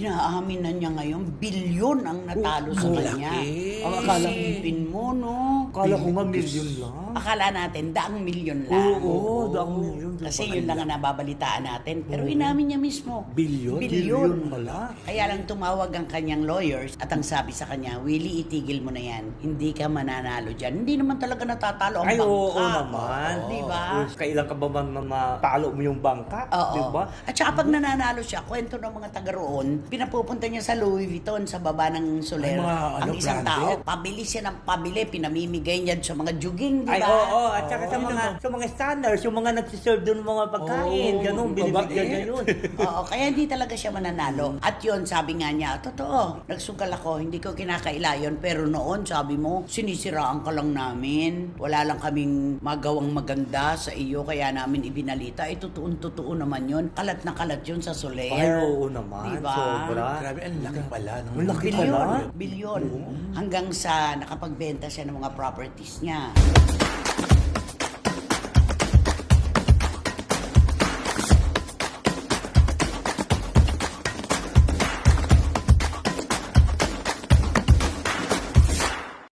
Inaamin na niya ngayon, bilyon ang natalo sa kanya. Ang akala ko, Isipin mo, no? akala ko nga million lang. Akala natin, daang milyon lang. Oo, daang milyon. Kasi yun lang ang nababalitaan natin. Pero inamin niya mismo. Bilyon? Bilyon. Bilyon pala. Kaya lang tumawag ang kanyang lawyers at ang sabi sa kanya, Willie, itigil mo na yan. Hindi ka mananalo dyan. Hindi naman talaga natatalo ang Ay, bangka. oo naman. Di ba? Kailan ka ba matalo mo yung bangka? Oo. Di ba? At saka pag nananalo siya, kwento ng mga taga roon, pinapupunta niya sa Louis Vuitton sa baba ng Soler. Ay, mga Ang isang branded? tao, pabili siya ng pabili, pinamimigay niya sa mga juging, di Ay, ba? oo. At saka sa mga standards, yung mga nagsiserve doon ng mga pagkain. Oo, Ganun, binibigyan niya yun. Oo, kaya hindi talaga siya mananalo. At yun, sabi nga niya, totoo, nagsugal ako, hindi ko kinakaila yun. Pero noon, sabi mo, sinisiraan ka lang namin. Wala lang kaming magawang maganda sa iyo, kaya namin ibinalita. Totoo naman yun. Kalat na kalat yun sa Soler. Ay, oo naman. Diba? Sobra. Grabe, ang laki pala. Ang laki Bilyon. pala. Bilyon. Hanggang sa nakapagbenta siya ng mga properties niya.